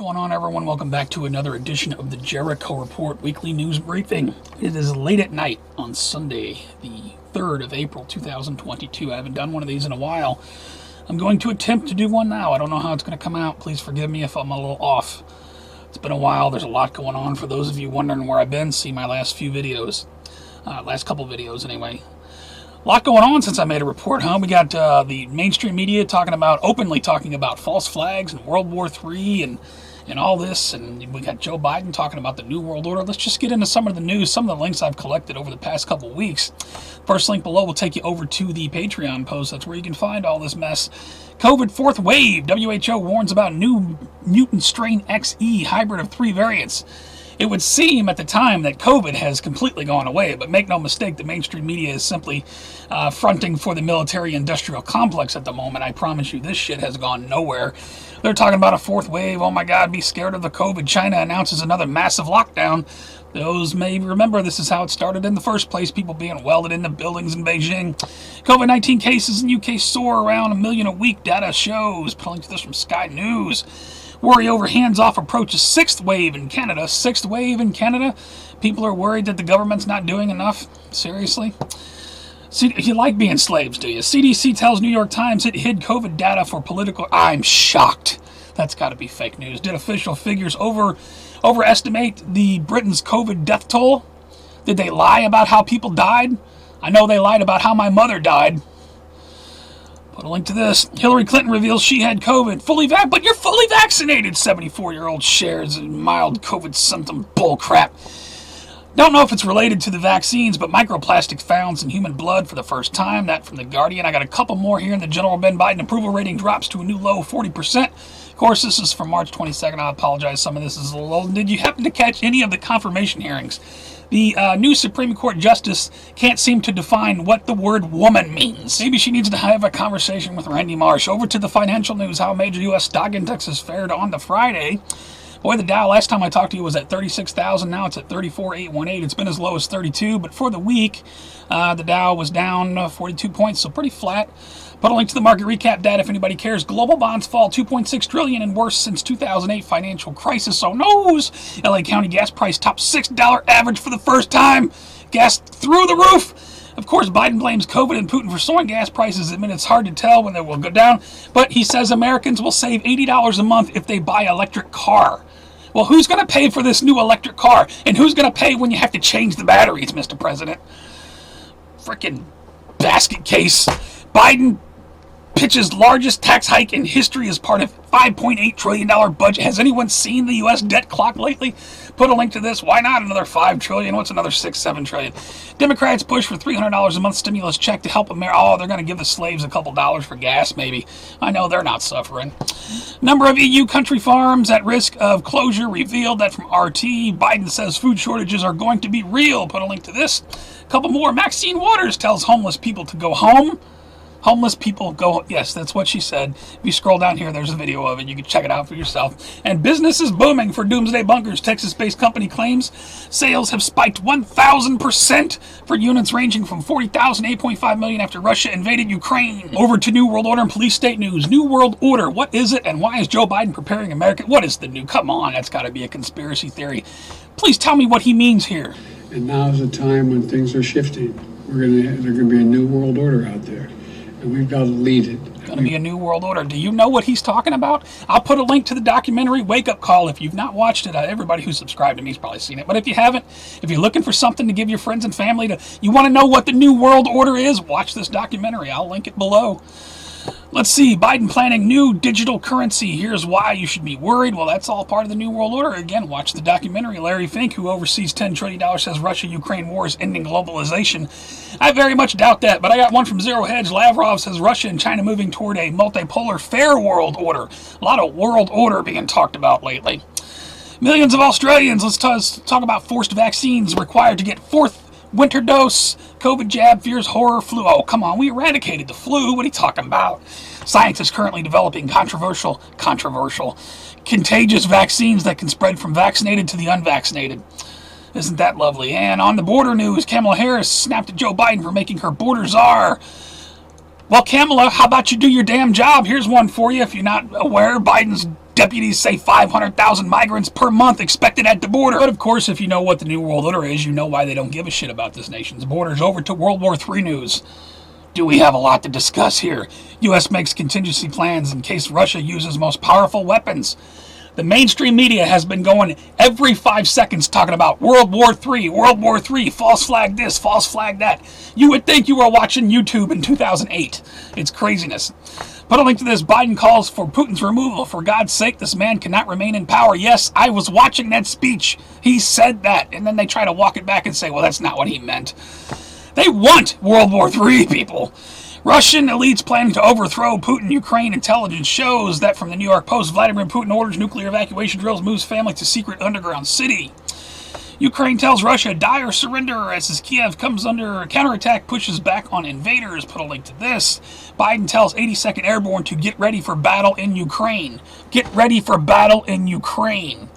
going on, everyone? Welcome back to another edition of the Jericho Report Weekly News Briefing. It is late at night on Sunday, the 3rd of April, 2022. I haven't done one of these in a while. I'm going to attempt to do one now. I don't know how it's going to come out. Please forgive me if I'm a little off. It's been a while. There's a lot going on. For those of you wondering where I've been, see my last few videos. Last couple videos, anyway. A lot going on since I made a report, huh? We got the mainstream media openly talking about false flags and World War III and all this, and we got Joe Biden talking about the New World Order. Let's just get into some of the news, some of the links I've collected over the past couple weeks. First link below will take you over to the Patreon post. That's where you can find all this mess. COVID fourth wave. WHO warns about new mutant strain XE hybrid of 3 variants. It would seem at the time that COVID has completely gone away, but make no mistake, the mainstream media is simply fronting for the military-industrial complex at the moment. I promise you, this shit has gone nowhere. They're talking about a fourth wave. Oh my God, be scared of the COVID. China announces another massive lockdown. Those may remember this is how it started in the first place, people being welded into buildings in Beijing. COVID-19 cases in UK soar around 1 million a week, data shows. Pulling to this from Sky News. Worry over hands-off approaches 6th wave in Canada. 6th wave in Canada? People are worried that the government's not doing enough? Seriously? See, you like being slaves, do you? CDC tells New York Times it hid COVID data for political... I'm shocked. That's got to be fake news. Did official figures overestimate the Britain's COVID death toll? Did they lie about how people died? I know they lied about how my mother died. Put a link to this. Hillary Clinton reveals she had COVID. But you're fully vaccinated, 74-year-old shares a mild COVID symptom bullcrap. Don't know if it's related to the vaccines, but microplastics found in human blood for the first time. That from The Guardian. I got a couple more here. And the general Ben Biden approval rating drops to a new low, 40%. Of course, this is from March 22nd. I apologize. Some of this is a little old. Did you happen to catch any of the confirmation hearings? The new Supreme Court justice can't seem to define what the word woman means. Maybe she needs to have a conversation with Randy Marsh. Over to the financial news, how major U.S. stock indexes fared on the Friday. Boy, the Dow, last time I talked to you, was at 36,000. Now it's at 34,818. It's been as low as 32. But for the week, the Dow was down 42 points, so pretty flat. Put a link to the market recap data if anybody cares. Global bonds fall $2.6 trillion and worse since 2008 financial crisis. So knows. LA County gas price topped $6 average for the first time. Gas through the roof. Of course, Biden blames COVID and Putin for soaring gas prices. I mean, it's hard to tell when they will go down. But he says Americans will save $80 a month if they buy an electric car. Well, who's going to pay for this new electric car? And who's going to pay when you have to change the batteries, Mr. President? Frickin' basket case. Biden pitches largest tax hike in history as part of $5.8 trillion budget. Has anyone seen the U.S. debt clock lately? Put a link to this. Why not another $5 trillion? What's another $6-7 trillion? Democrats push for $300 a month stimulus check to help America. Oh, they're going to give the slaves a couple dollars for gas, maybe. I know they're not suffering. Number of EU country farms at risk of closure revealed. That from RT. Biden says food shortages are going to be real. Put a link to this. A couple more. Maxine Waters tells homeless people to go home. Homeless people go, yes, that's what she said. If you scroll down here, there's a video of it. You can check it out for yourself. And business is booming for Doomsday Bunkers. Texas-based company claims sales have spiked 1,000% for units ranging from 40,000 to 8.5 million after Russia invaded Ukraine. Over to New World Order and police state news. New World Order, what is it and why is Joe Biden preparing America? What is the new? Come on, that's got to be a conspiracy theory. Please tell me what he means here. And now's the time when things are shifting. There's going to be a new world order out there. And we've got to lead it. Going to be a new world order. Do you know what he's talking about? I'll put a link to the documentary Wake Up Call. If you've not watched it, everybody who's subscribed to me has probably seen it. But if you haven't, if you're looking for something to give your friends and family you want to know what the new world order is, watch this documentary. I'll link it below. Let's see, Biden planning new digital currency. Here's why you should be worried. Well, that's all part of the New World Order. Again, watch the documentary. Larry Fink, who oversees $10 trillion, says Russia-Ukraine war is ending globalization. I very much doubt that, but I got one from Zero Hedge. Lavrov says Russia and China moving toward a multipolar fair world order. A lot of world order being talked about lately. Millions of Australians, let's talk about forced vaccines required to get 4th winter dose. COVID jab fears horror flu. Oh, come on. We eradicated the flu. What are you talking about? Scientists currently developing controversial, contagious vaccines that can spread from vaccinated to the unvaccinated. Isn't that lovely? And on the border news, Kamala Harris snapped at Joe Biden for making her border czar. Well, Kamala, how about you do your damn job? Here's one for you if you're not aware. Biden's Deputies say 500,000 migrants per month expected at the border. But of course, if you know what the New World Order is, you know why they don't give a shit about this nation's borders. Over to World War III news. Do we have a lot to discuss here? U.S. makes contingency plans in case Russia uses most powerful weapons. The mainstream media has been going every 5 seconds talking about World War III, false flag this, false flag that. You would think you were watching YouTube in 2008. It's craziness. Put a link to this. Biden calls for Putin's removal. For God's sake, this man cannot remain in power. Yes, I was watching that speech. He said that. And then they try to walk it back and say, well, that's not what he meant. They want World War III, people. Russian elites planning to overthrow Putin. Ukraine intelligence shows that from the New York Post, Vladimir Putin orders nuclear evacuation drills, moves family to secret underground city. Ukraine tells Russia, die or surrender, as Kiev comes under counterattack, pushes back on invaders. Put a link to this. Biden tells 82nd Airborne to get ready for battle in Ukraine. Get ready for battle in Ukraine.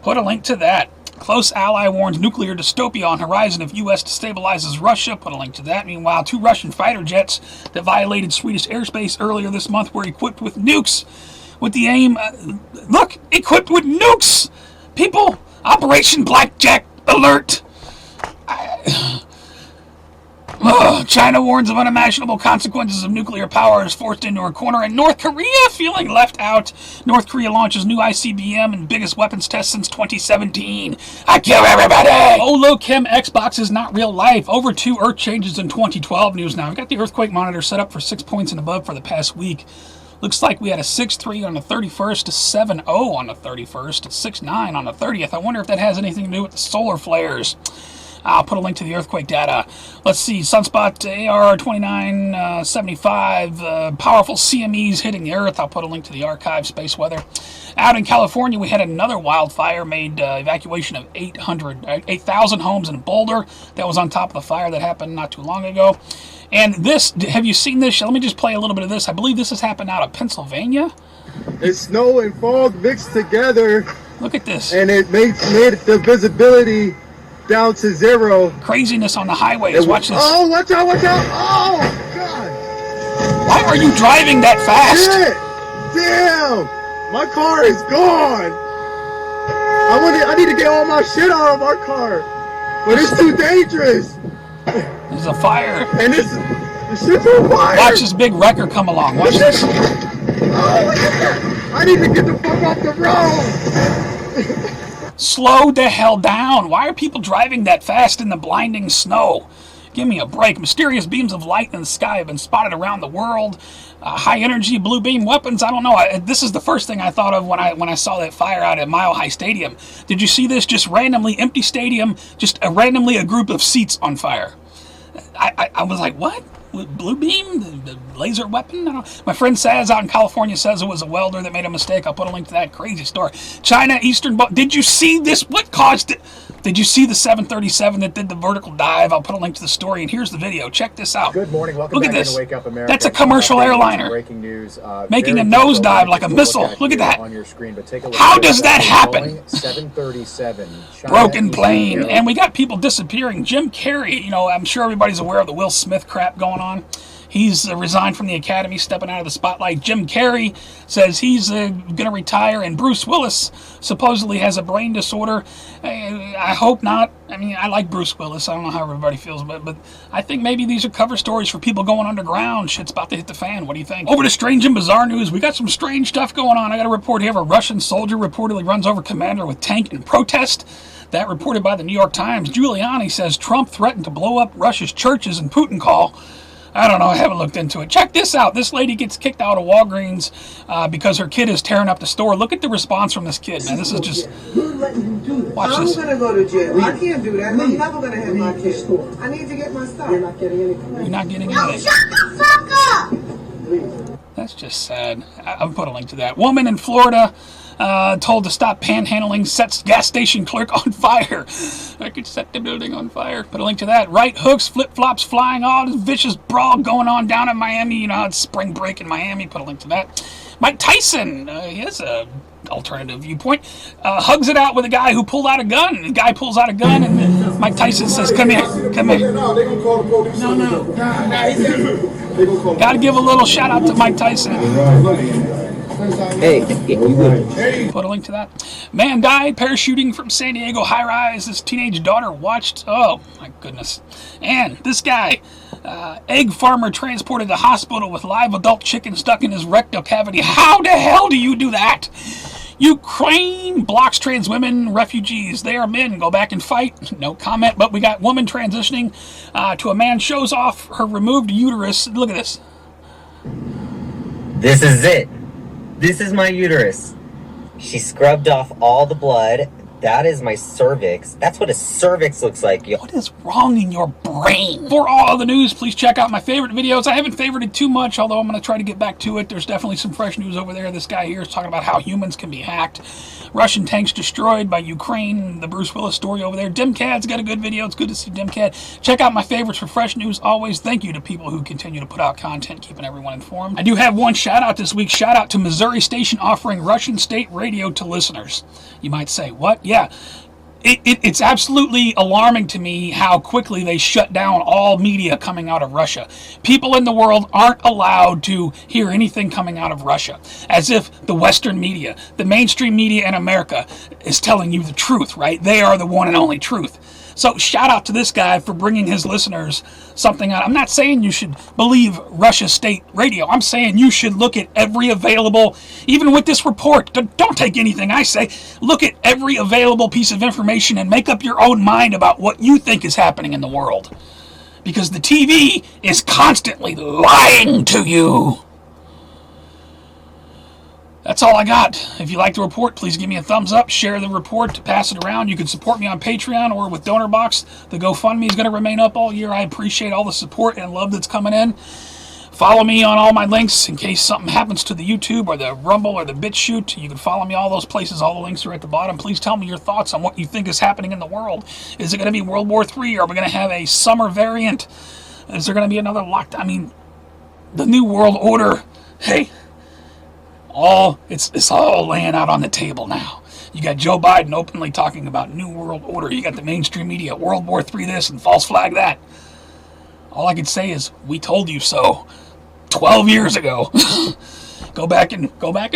Put a link to that. Close ally warns nuclear dystopia on horizon if U.S. destabilizes Russia. Put a link to that. Meanwhile, 2 Russian fighter jets that violated Swedish airspace earlier this month were equipped with nukes. With the aim... look! Equipped with nukes! People, Operation Blackjack alert! China warns of unimaginable consequences of nuclear power is forced into a corner, and North Korea feeling left out. North Korea launches new ICBM and biggest weapons test since 2017. I kill everybody! Holochem Xbox is not real life. Over 2 Earth changes in 2012 news now. I've got the earthquake monitor set up for 6 points and above for the past week. Looks like we had a 6.3 on the 31st, a 7.0 on the 31st, a 6.9 on the 30th. I wonder if that has anything to do with the solar flares. I'll put a link to the earthquake data. Let's see, Sunspot AR 2975, powerful CMEs hitting the earth. I'll put a link to the archive, space weather. Out in California, we had another wildfire, made evacuation of 8,000 homes in Boulder. That was on top of the fire that happened not too long ago. And this, have you seen this? Let me just play a little bit of this. I believe this has happened out of Pennsylvania. It's snow and fog mixed together. Look at this. And it made the visibility down to 0. Craziness on the highways. Watch this. Oh, watch out, watch out. Oh, God. Why are you driving that fast? Shit. Damn. My car is gone. I need to get all my shit out of our car. But it's too dangerous. There's a fire. And this shit's on fire. Watch this big wrecker come along. Watch this. Oh, look at that. I need to get the fuck off the road. Slow the hell down. Why are people driving that fast in the blinding snow? Give me a break. Mysterious beams of light in the sky have been spotted around the world. High energy blue beam weapons. I don't know. This is the first thing I thought of when I saw that fire out at Mile High Stadium. Did you see this? Just randomly empty stadium. Just randomly a group of seats on fire. I was like, what? Blue beam? The laser weapon? I don't know. My friend Saz out in California says it was a welder that made a mistake. I'll put a link to that crazy story. China Eastern... Did you see this? What caused it? Did you see the 737 that did the vertical dive? I'll put a link to the story, and here's the video. Check this out. Good morning. Welcome Look back at this. To Wake Up America. That's a commercial airliner. Breaking news. Making a nosedive like a missile. Look at that. On your screen, but take a look. How does that happen? 737. Broken plane. And we got people disappearing. Jim Carrey, I'm sure everybody's aware of the Will Smith crap going on. He's resigned from the Academy, stepping out of the spotlight. Jim Carrey says he's going to retire, and Bruce Willis supposedly has a brain disorder. I hope not. I mean, I like Bruce Willis. I don't know how everybody feels, but I think maybe these are cover stories for people going underground. Shit's about to hit the fan. What do you think? Over to strange and bizarre news. We got some strange stuff going on. I got a report here of a Russian soldier reportedly runs over commander with tank in protest. That reported by the New York Times. Giuliani says Trump threatened to blow up Russia's churches in Putin call. I don't know. I haven't looked into it. Check this out. This lady gets kicked out of Walgreens because her kid is tearing up the store. Look at the response from this kid, man. This is just... Watch this. I'm going to go to jail. I can't do that. I'm never going to have my kid. I need to get my stuff. You're not getting anything. You're not getting anything. Shut the fuck up! That's just sad. I'll put a link to that. Woman in Florida told to stop panhandling, sets gas station clerk on fire. I could set the building on fire. Put a link to that. Right hooks, flip-flops flying, all this vicious brawl going on down in Miami. You know how it's spring break in Miami. Put a link to that. Mike Tyson, he has a alternative viewpoint, hugs it out with a guy who pulled out a gun. The guy pulls out a gun, and Mike Tyson says, come here, come here. No, they're going to call the police. No. Got to give a little shout out to Mike Tyson. Hey, you good? Put a link to that. Man died parachuting from San Diego high-rise. His teenage daughter watched. Oh, my goodness. And this guy, egg farmer transported to hospital with live adult chicken stuck in his rectal cavity. How the hell do you do that? Ukraine blocks trans women, refugees. They are men. Go back and fight. No comment. But we got woman transitioning to a man, shows off her removed uterus. Look at this. This is it. This is my uterus. She scrubbed off all the blood. That is my cervix. That's what a cervix looks like. What is wrong in your brain? For all the news, please check out my favorite videos. I haven't favorited too much, although I'm going to try to get back to it. There's definitely some fresh news over there. This guy here is talking about how humans can be hacked. Russian tanks destroyed by Ukraine. The Bruce Willis story over there. Dimcad's got a good video. It's good to see Dimcad. Check out my favorites for fresh news. Always thank you to people who continue to put out content, keeping everyone informed. I do have one shout out this week. Shout out to Missouri Station offering Russian state radio to listeners. You might say, what? Yeah. It's absolutely alarming to me how quickly they shut down all media coming out of Russia. People in the world aren't allowed to hear anything coming out of Russia. As if the Western media, the mainstream media in America, is telling you the truth, right? They are the one and only truth. So shout out to this guy for bringing his listeners something out. I'm not saying you should believe Russia state radio. I'm saying you should look at every available, even with this report, don't take anything I say. Look at every available piece of information and make up your own mind about what you think is happening in the world. Because the TV is constantly lying to you. That's all I got. If you like the report, please give me a thumbs up, share the report, pass it around. You can support me on Patreon or with DonorBox. The GoFundMe is going to remain up all year. I appreciate all the support and love that's coming in. Follow me on all my links in case something happens to the YouTube or the Rumble or the BitChute. You can follow me all those places. All the links are at the bottom. Please tell me your thoughts on what you think is happening in the world. Is it going to be World War III? Are we going to have a summer variant? Is there going to be another lockdown? I mean, the New World Order. Hey. It's all laying out on the table now. You got Joe Biden openly talking about New World Order. You got the mainstream media, World War III this and false flag that. All I can say is, we told you so 12 years ago. Go back and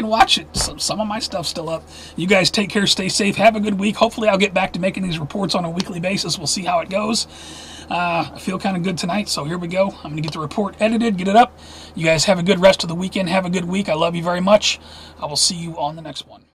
watch it. Some of my stuff's still up. You guys take care, stay safe, have a good week. Hopefully I'll get back to making these reports on a weekly basis. We'll see how it goes. I feel kind of good tonight, so here we go. I'm going to get the report edited, get it up. You guys have a good rest of the weekend. Have a good week. I love you very much. I will see you on the next one.